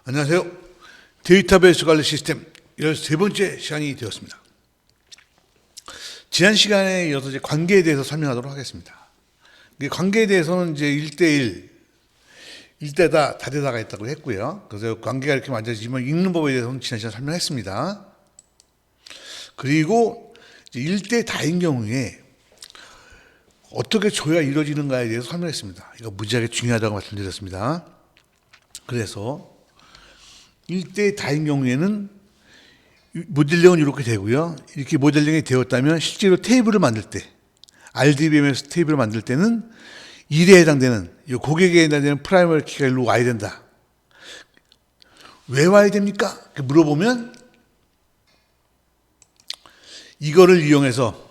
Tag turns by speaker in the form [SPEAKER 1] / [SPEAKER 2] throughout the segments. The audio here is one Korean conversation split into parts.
[SPEAKER 1] 안녕하세요. 데이터베이스 관리 시스템 13번째 시간이 되었습니다. 지난 시간에 이어서 이제 관계에 대해서 설명하도록 하겠습니다. 관계에 대해서는 이제 1대1, 1대다, 다대다가 있다고 했고요. 그래서 관계가 이렇게 만들어지면 읽는 법에 대해서는 지난 시간에 설명했습니다. 그리고 이제 1대 다인 경우에 어떻게 조회가 이루어지는가에 대해서 설명했습니다. 이거 무지하게 중요하다고 말씀드렸습니다. 그래서 1대 다인 경우에는 모델링은 이렇게 되고요. 이렇게 모델링이 되었다면 실제로 테이블을 만들 때, RDBMS 테이블을 만들 때는 1에 해당되는, 이 고객에 해당되는 프라이머리 키가 일로 와야 된다. 왜 와야 됩니까? 물어보면 이거를 이용해서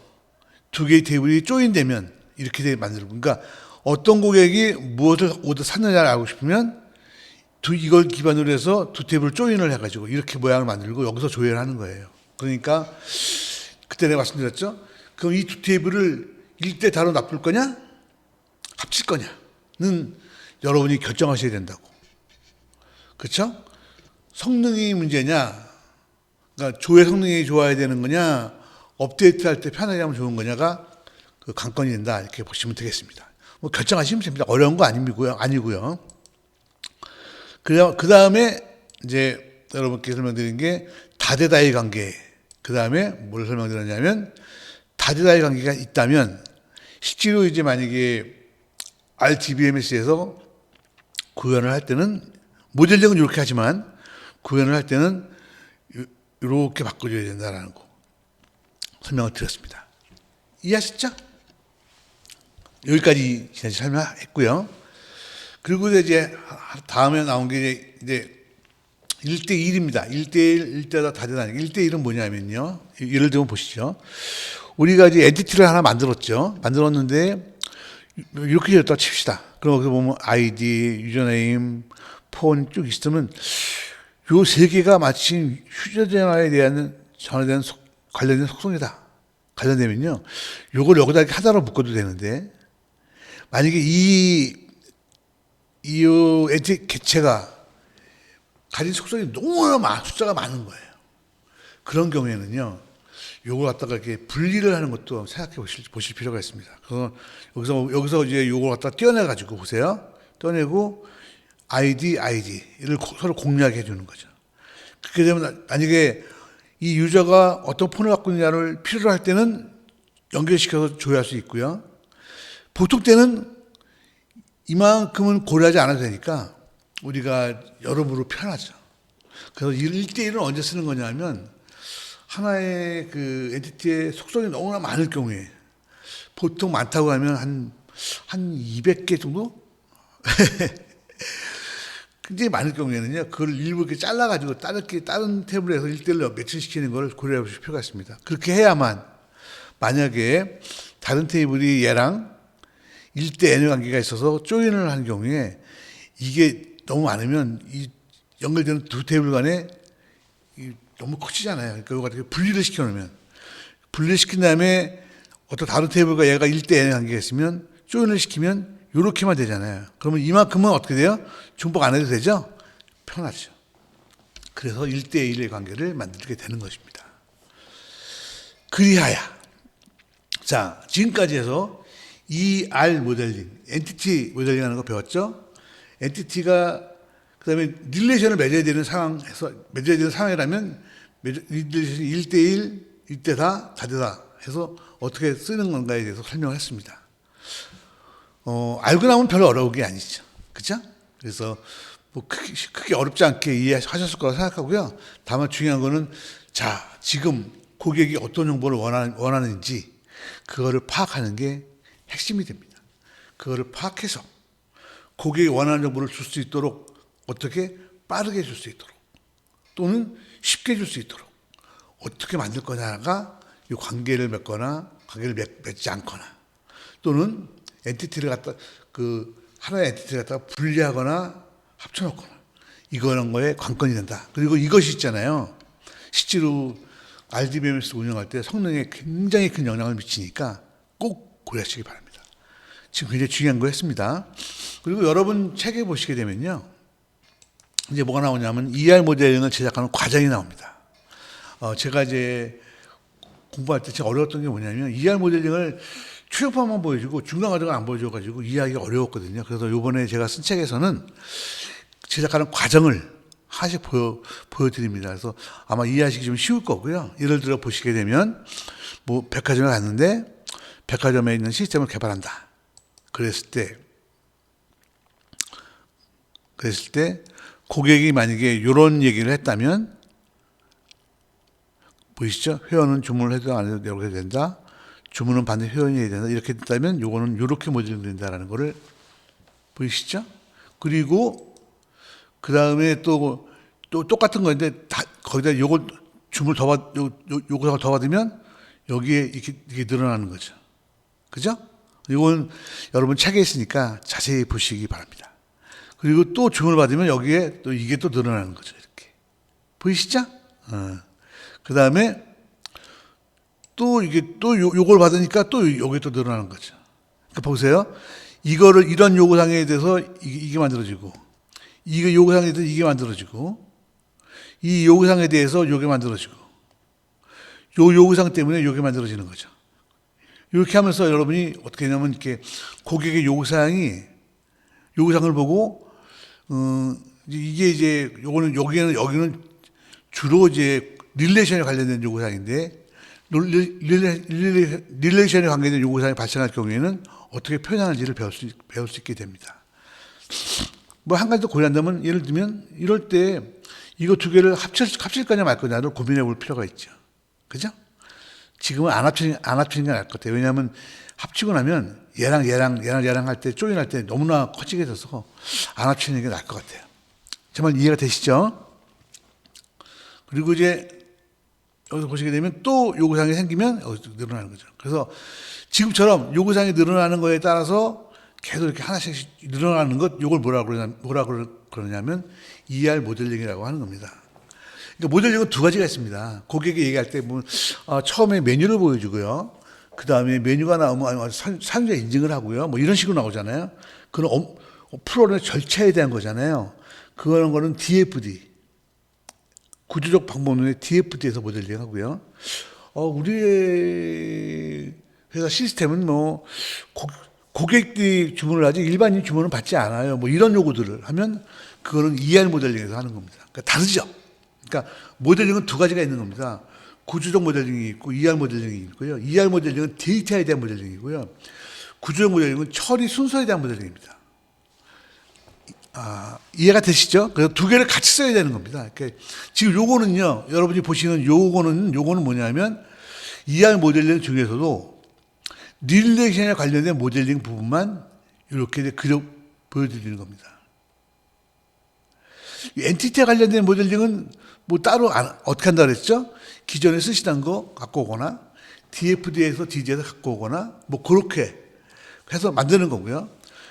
[SPEAKER 1] 두 개의 테이블이 조인되면 이렇게 만들고, 그러니까 어떤 고객이 무엇을 오더 샀느냐를 알고 싶으면 이걸 기반으로 해서 두 테이블 조인을 해가지고 이렇게 모양을 만들고 여기서 조회를 하는 거예요. 그러니까 그때 내가 말씀드렸죠. 그럼 이 두 테이블을 1대 다로 놔둘 거냐? 합칠 거냐는 여러분이 결정하셔야 된다고. 그렇죠? 성능이 문제냐? 그러니까 조회 성능이 좋아야 되는 거냐? 업데이트할 때 편하게 하면 좋은 거냐가 그 관건이 된다. 이렇게 보시면 되겠습니다. 뭐 결정하시면 됩니다. 어려운 거 아니고요. 그 다음에 이제 여러분께 설명드린 게 다대다의 관계. 그 다음에 뭘 설명드렸냐면 다대다의 관계가 있다면 실제로 이제 만약에 RDBMS에서 구현을 할 때는 모델링은 이렇게 하지만 구현을 할 때는 이렇게 바꿔줘야 된다라는 거 설명을 드렸습니다. 이해하셨죠? 여기까지 지난주에 설명했고요. 그리고 이제 다음에 나온 게 이제 1대1입니다. 1대1, 1대다, 다대다. 1대1은 뭐냐면요. 예를 들면 보시죠. 우리가 이제 엔티티를 하나 만들었는데 이렇게 되었다 칩시다. 그럼 거기서 보면 아이디, 유저네임, 폰 쭉 있으면 요 세 개가 마치 휴대전화에 대한 관련된 속성이다. 관련되면요. 요걸 여기다 이렇게 하나로 묶어도 되는데 만약에 이 엔티 개체가 가진 속성이 너무 숫자가 많은 거예요. 그런 경우에는요, 요걸 갖다가 이렇게 분리를 하는 것도 생각해 보실 필요가 있습니다. 그래서 여기서 이제 요걸 갖다 떼어내가지고 보세요. 떼어내고 ID를 서로 공유하게 해주는 거죠. 그렇게 되면 만약에 이 유저가 어떤 폰을 갖고 있느냐를 필요로 할 때는 연결시켜서 조회할 수 있고요. 보통 때는 이만큼은 고려하지 않아도 되니까 우리가 여러모로 편하죠. 그래서 1대1은 언제 쓰는 거냐면 하나의 그 엔티티의 속성이 너무나 많을 경우에 보통 많다고 하면 한 200개 정도? 굉장히 많을 경우에는요, 그걸 일부 이렇게 잘라가지고 다른 테이블에서 1대1로 매칭시키는 걸 고려해 보실 필요가 있습니다. 그렇게 해야만 만약에 다른 테이블이 얘랑 1대 N의 관계가 있어서 조인을 하는 경우에 이게 너무 많으면 이 연결되는 두 테이블 간에 너무 커지잖아요. 그러니까 이거 분리를 시켜놓으면 분리를 시킨 다음에 어떤 다른 테이블과 얘가 1대 N의 관계가 있으면 조인을 시키면 이렇게만 되잖아요. 그러면 이만큼은 어떻게 돼요? 중복 안 해도 되죠? 편하죠. 그래서 1대1의 관계를 만들게 되는 것입니다. 그리하여 자 지금까지 해서 ER 모델링, 엔티티 모델링 하는 거 배웠죠? 엔티티가 그다음에 릴레이션을 맺어야 되는 상황이라면 릴레이션이 1대1, 1대다, 다대다 해서 어떻게 쓰는 건가에 대해서 설명을 했습니다. 알고 나면 별로 어려운 게 아니죠. 그렇죠? 그래서 뭐 크게 어렵지 않게 이해하셨을 거라고 생각하고요. 다만 중요한 거는 자, 지금 고객이 어떤 정보를 원하는지 그거를 파악하는 게 핵심이 됩니다. 그거를 파악해서 고객이 원하는 정보를 줄 수 있도록 어떻게 빠르게 줄 수 있도록 또는 쉽게 줄 수 있도록 어떻게 만들 거냐가 이 관계를 맺거나 관계를 맺지 않거나 또는 엔티티를 갖다 하나의 엔티티를 갖다가 분리하거나 합쳐놓거나 이거는 거에 관건이 된다. 그리고 이것이 있잖아요. 실제로 RDBMS 운영할 때 성능에 굉장히 큰 영향을 미치니까 꼭 고려하시기 바랍니다. 지금 굉장히 중요한 거 했습니다. 그리고 여러분 책에 보시게 되면요. 이제 뭐가 나오냐면 ER 모델링을 제작하는 과정이 나옵니다. 제가 이제 공부할 때 제가 어려웠던 게 뭐냐면 ER 모델링을 출력판만 보여주고 중간 과정을 안 보여줘가지고 이해하기가 어려웠거든요. 그래서 이번에 제가 쓴 책에서는 제작하는 과정을 하나씩 보여드립니다. 그래서 아마 이해하시기 좀 쉬울 거고요. 예를 들어 보시게 되면 뭐 백화점에 갔는데 백화점에 있는 시스템을 개발한다. 그랬을 때 고객이 만약에 이런 얘기를 했다면 보이시죠? 회원은 주문을 해도 안 해도 이렇게 된다. 주문은 반드시 회원이 해야 된다. 이렇게 됐다면 요거는 이렇게 모델링 된다라는 거를 보이시죠? 그리고 그 다음에 또 똑같은 건데 거기다 요걸 주문을 요걸 더 받으면 여기에 이렇게 늘어나는 거죠. 그죠? 이건 여러분 책에 있으니까 자세히 보시기 바랍니다. 그리고 또 주문을 받으면 여기에 또 이게 또 늘어나는 거죠. 이렇게. 보이시죠? 그 다음에 또 이게 또 요걸 받으니까 또 요게 또 늘어나는 거죠. 그러니까 보세요. 이런 요구사항에 대해서 이게 만들어지고, 이게 요구사항에 대해서 이게 만들어지고, 이 요구사항에 대해서 요게 만들어지고, 요 요구사항 때문에 요게 만들어지는 거죠. 이렇게 하면서 여러분이 어떻게 하냐면 이렇게 고객의 요구사항을 보고, 이게 이제 여기는 주로 이제 릴레이션에 관련된 요구사항인데, 릴레이션에 관계된 요구사항이 발생할 경우에는 어떻게 표현하는지를 배울 수 있게 됩니다. 뭐 한 가지 더 고려한다면, 예를 들면 이럴 때 이거 두 개를 합칠 거냐 말 거냐를 고민해 볼 필요가 있죠. 그죠? 지금은 안 합치는 게 나을 것 같아요. 왜냐하면 합치고 나면 얘랑 할 때 조인할 때 너무나 커지게 돼서 안 합치는 게 나을 것 같아요. 정말 이해가 되시죠? 그리고 이제 여기서 보시게 되면 또 요구사항이 생기면 여기서 늘어나는 거죠. 그래서 지금처럼 요구사항이 늘어나는 거에 따라서 계속 이렇게 하나씩 늘어나는 것, 요걸 뭐라 그러냐면 ER 모델링이라고 하는 겁니다. 그러니까 모델링은 두 가지가 있습니다. 고객이 얘기할 때 보면 처음에 메뉴를 보여주고요. 그 다음에 메뉴가 나오면 사용자 인증을 하고요. 뭐 이런 식으로 나오잖아요. 그건 프로그램 절차에 대한 거잖아요. 그런 거는 DFD. 구조적 방법론의 DFD에서 모델링 하고요. 우리의 회사 시스템은 뭐 고객들이 주문을 하지 일반인 주문은 받지 않아요. 뭐 이런 요구들을 하면 그거는 ER 모델링에서 하는 겁니다. 그러니까 다르죠. 그러니까 모델링은 두 가지가 있는 겁니다. 구조적 모델링이 있고 ER 모델링이 있고요. ER 모델링은 데이터에 대한 모델링이고요. 구조적 모델링은 처리 순서에 대한 모델링입니다. 이해가 되시죠? 그래서 두 개를 같이 써야 되는 겁니다. 그러니까 지금 요거는요, 여러분이 보시는 요거는 뭐냐면 ER 모델링 중에서도 릴레이션에 관련된 모델링 부분만 이렇게 보여드리는 겁니다. 엔티티에 관련된 모델링은 뭐 따로 어떻게 한다 그랬죠? 기존에 쓰시던 거 갖고 오거나 DFD에서 DG에서 갖고 오거나 뭐 그렇게 해서 만드는 거고요.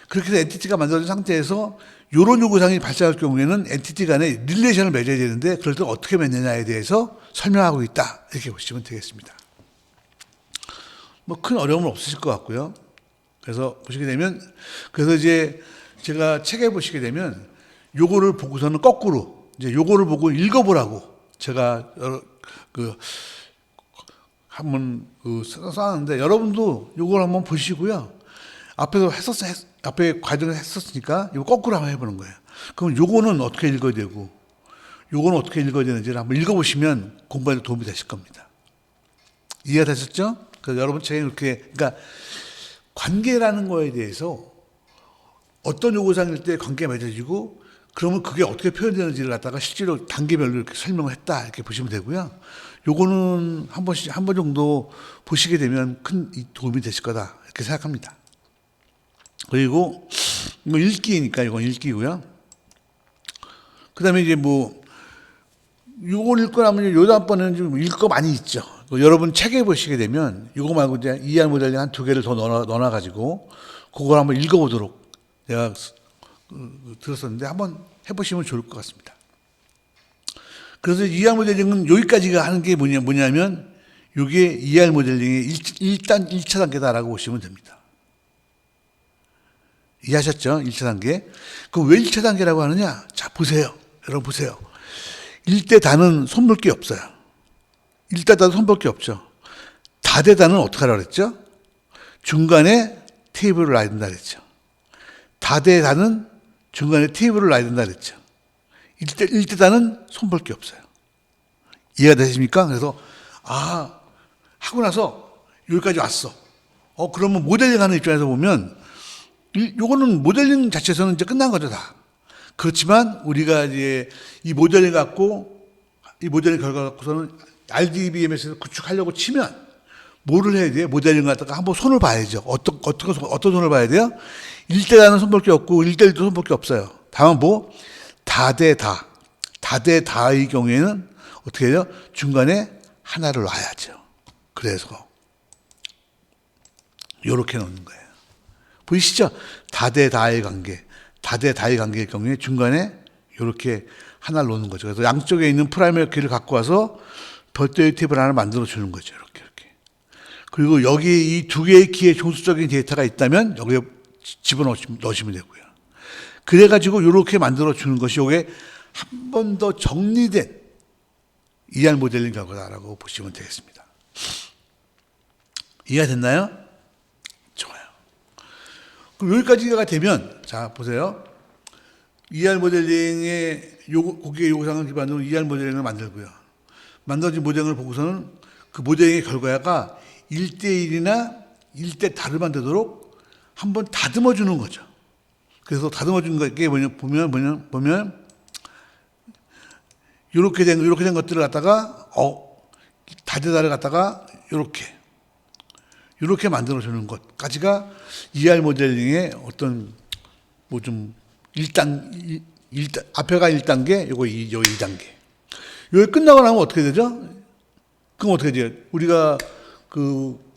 [SPEAKER 1] 그렇게 해서 엔티티가 만들어진 상태에서 이런 요구사항이 발생할 경우에는 엔티티 간에 릴레이션을 맺어야 되는데 그럴 때 어떻게 맺느냐에 대해서 설명하고 있다. 이렇게 보시면 되겠습니다. 뭐 큰 어려움은 없으실 것 같고요. 그래서 보시게 되면 그래서 이제 제가 책에 보시게 되면 요거를 보고서는 거꾸로 이제 요거를 보고 읽어보라고 제가 한번 써놨는데 여러분도 요걸 한번 보시고요. 앞에 과정을 했었으니까 이거 거꾸로 한번 해보는 거예요. 그럼 요거는 어떻게 읽어야 되고 요거는 어떻게 읽어야 되는지를 한번 읽어보시면 공부에 도움이 되실 겁니다. 이해가 되셨죠? 그래서 여러분 책에 이렇게 그러니까 관계라는 거에 대해서 어떤 요구사항일 때 관계가 맺어지고 그러면 그게 어떻게 표현되는지를 갖다가 실제로 단계별로 이렇게 설명을 했다 이렇게 보시면 되고요. 요거는 한 번 정도 보시게 되면 큰 도움이 되실 거다 이렇게 생각합니다. 그리고 뭐 읽기니까 이건 읽기고요. 그다음에 이제 뭐 요걸 읽고 나면 요 다음번에는 좀 읽을 거 많이 있죠. 여러분 책에 보시게 되면 이거 말고 이제 ER 모델링 한 두 개를 더 넣어놔 가지고 그걸 한번 읽어보도록 내가 들었었는데 한번 해보시면 좋을 것 같습니다. 그래서 ER 모델링은 여기까지가 하는 게 뭐냐면 이게 ER 모델링의 1차 단계다라고 보시면 됩니다. 이해하셨죠? 1차 단계. 그럼 왜 1차 단계라고 하느냐? 자, 보세요. 여러분 보세요. 1대 다는 손볼 게 없어요. 1대 다는 손볼 게 없죠. 다대 다는 어떻게 하라고 그랬죠? 중간에 테이블을 놔야 된다 그랬죠. 다대 다는 중간에 테이블을 놔야 된다 그랬죠. 1대 다는 손볼 게 없어요. 이해가 되십니까? 그래서 하고 나서 여기까지 왔어. 그러면 모델링 하는 입장에서 보면 요거는 모델링 자체에서는 이제 끝난 거죠, 다. 그렇지만 우리가 이제 이 모델링 결과 갖고서는 RDBMS에서 구축하려고 치면 뭐를 해야 돼요? 모델링 갖다가 한번 손을 봐야죠. 어떤 손을 봐야 돼요? 1대4는 손볼 게 없고 1대1도 손볼 게 없어요. 다만 다대다의 경우에는 어떻게 해요? 중간에 하나를 놔야죠. 그래서 요렇게 놓는 거예요. 보이시죠? 다대다의 관계의 경우에 중간에 이렇게 하나를 놓는 거죠. 그래서 양쪽에 있는 프라이머리 키를 갖고 와서 별도의 탭을 하나 만들어 주는 거죠. 이렇게. 그리고 여기 이 두 개의 키에 종수적인 데이터가 있다면 여기에 집어넣으시면 되고요. 그래가지고 이렇게 만들어 주는 것이 이게 한 번 더 정리된 ER 모델링 결과다라고 보시면 되겠습니다. 이해가 됐나요? 좋아요. 그럼 여기까지가 되면, 자, 보세요. ER 모델링의 고객의 요구사항을 기반으로 ER 모델링을 만들고요. 만들어진 모델링을 보고서는 그 모델링의 결과가 1대1이나 1대 다를 만들도록 한번 다듬어 주는 거죠. 그래서 다듬어 주는 게 보면, 이렇게 된 것들을 갖다가, 다대다를 갖다가, 이렇게 만들어주는 것까지가 ER 모델링의 어떤, 앞에가 1단계, 요거 2단계. 여기 끝나고 나면 어떻게 되죠? 그럼 어떻게 돼요? 우리가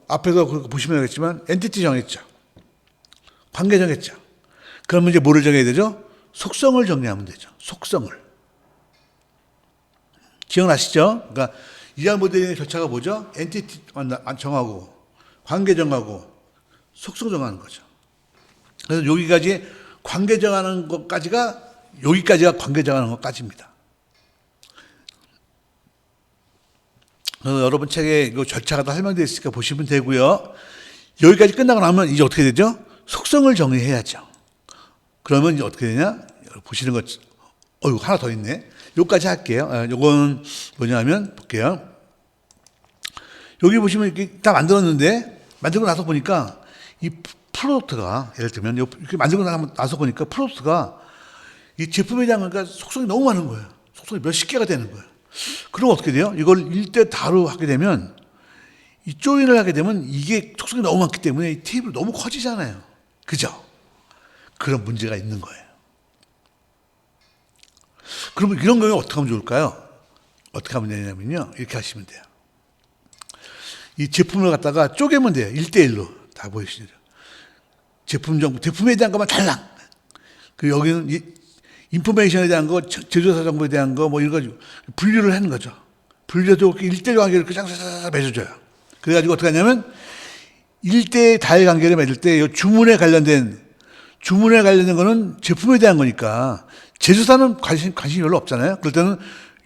[SPEAKER 1] 앞에서 보시면 알겠지만, 엔티티 정했죠. 관계 정했죠. 그러면 이제 뭐를 정해야 되죠? 속성을 정리하면 되죠. 속성을. 기억나시죠? 그러니까 ER 모델링의 절차가 뭐죠? 엔티티 정하고 관계 정하고 속성 정하는 거죠. 그래서 여기까지 관계 정하는 것까지가 관계 정하는 것까지입니다. 그래서 여러분 책에 이 절차가 다 설명되어 있으니까 보시면 되고요. 여기까지 끝나고 나면 이제 어떻게 되죠? 속성을 정리해야죠. 그러면 이제 어떻게 되냐? 보시는 것, 이거 하나 더 있네. 요까지 할게요. 요건 뭐냐면, 볼게요. 여기 보시면 이렇게 다 만들었는데, 만들고 나서 보니까, 이 프로덕트가, 예를 들면, 이렇게 만들고 나서 보니까 프로덕트가 이 제품에 대한 그러니까 속성이 너무 많은 거예요. 속성이 몇십 개가 되는 거예요. 그럼 어떻게 돼요? 이걸 1대 다로 하게 되면, 이 조인을 하게 되면 이게 속성이 너무 많기 때문에 이 테이블이 너무 커지잖아요. 그죠? 그런 문제가 있는 거예요. 그러면 이런 경우에 어떻게 하면 좋을까요? 어떻게 하면 되냐면요. 이렇게 하시면 돼요. 이 제품을 갖다가 쪼개면 돼요. 1대1로. 다 보이시죠? 제품에 대한 것만 달랑. 여기는 인포메이션에 대한 거, 제조사 정보에 대한 거, 이런 거 분류를 하는 거죠. 분류해도 1대1 관계를 그냥 맺어줘요. 그래가지고 어떻게 하냐면 1대 다의 관계를 맺을 때 주문에 관련된 거는 제품에 대한 거니까 제조사는 관심이 별로 없잖아요. 그럴 때는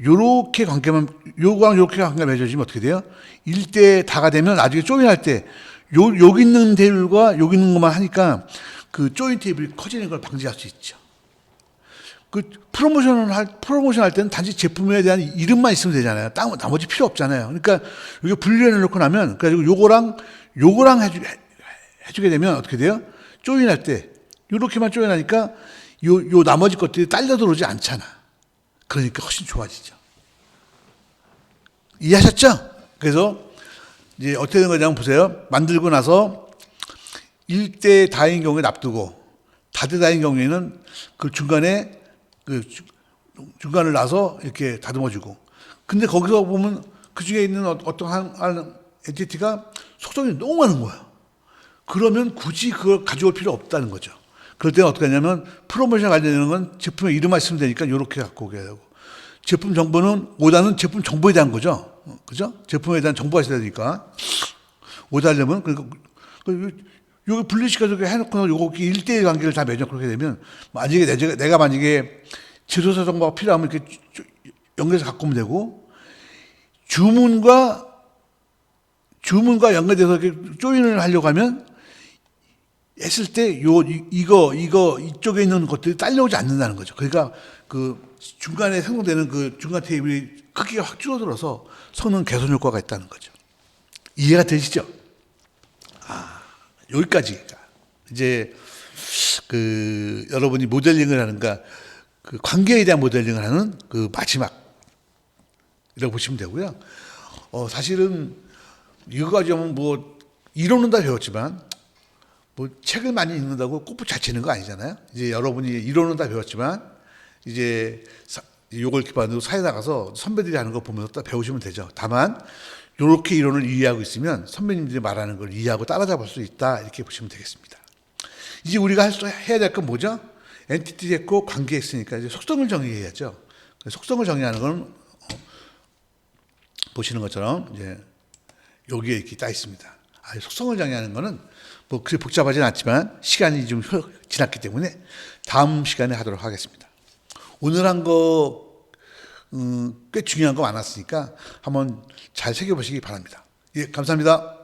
[SPEAKER 1] 요렇게 관계만, 요거랑 요렇게 관계가 맺어지면 어떻게 돼요? 1대 다가 되면 나중에 조인할 때 여기 있는 테이블과 여기 있는 것만 하니까 그 조인 테이블이 커지는 걸 방지할 수 있죠. 프로모션 할 때는 단지 제품에 대한 이름만 있으면 되잖아요. 나머지 필요 없잖아요. 그러니까 이게 분류해 놓고 나면, 그래가지고 요거랑 해주게 되면 어떻게 돼요? 조인할 때, 요렇게만 조인하니까 요 나머지 것들이 딸려 들어오지 않잖아. 그러니까 훨씬 좋아지죠. 이해하셨죠? 그래서 이제 어떻게 된 거냐면 보세요. 만들고 나서 1대 다인 경우에 납두고, 다대 다인 경우에는 그 중간에 중간을 놔서 이렇게 다듬어주고. 근데 거기서 보면 그 중에 있는 어떤 한 엔티티가 속성이 너무 많은 거야. 그러면 굳이 그걸 가져올 필요 없다는 거죠. 그럴 때는 어떻게 하냐면 프로모션 관련되는 건 제품의 이름만 있으면 되니까 이렇게 갖고 오게 되고. 제품 정보는 5단은 제품 정보에 대한 거죠. 그죠? 제품에 대한 정보가 있어야 되니까. 5단려면, 그러니까, 여기 분리시켜서 해놓고 요거 1대1 관계를 다 맺어 그렇게 되면, 내가 만약에 제조사 정보가 필요하면 이렇게 연결해서 갖고 오면 되고, 주문과 연결돼서 이렇게 조인을 하려고 하면 했을 때 이거 이쪽에 있는 것들이 딸려오지 않는다는 거죠. 그러니까 그 중간에 생성되는 그 중간 테이블이 크기가 확 줄어들어서 성능 개선 효과가 있다는 거죠. 이해가 되시죠? 여기까지. 이제 그 여러분이 모델링을 하는가, 그 관계에 대한 모델링을 하는 그 마지막이라고 보시면 되고요. 사실은 이거 가지고 뭐 이론은 다 배웠지만 뭐 책을 많이 읽는다고 꽃부 잘 치는 거 아니잖아요. 이제 여러분이 이론은 다 배웠지만 이제 이걸 기반으로 사회 나가서 선배들이 하는 거 보면서 딱 배우시면 되죠. 다만 이렇게 이론을 이해하고 있으면 선배님들이 말하는 걸 이해하고 따라잡을 수 있다, 이렇게 보시면 되겠습니다. 이제 우리가 해야 될 건 뭐죠? 엔티티 했고 관계 했으니까 이제 속성을 정의해야죠. 속성을 정의하는 건 보시는 것처럼 이제 여기에 이렇게 따 있습니다. 속성을 정의하는 거는 뭐 그리 복잡하진 않지만 시간이 좀 지났기 때문에 다음 시간에 하도록 하겠습니다. 오늘 한 거 꽤 중요한 거 많았으니까 한번 잘 새겨보시기 바랍니다. 예, 감사합니다.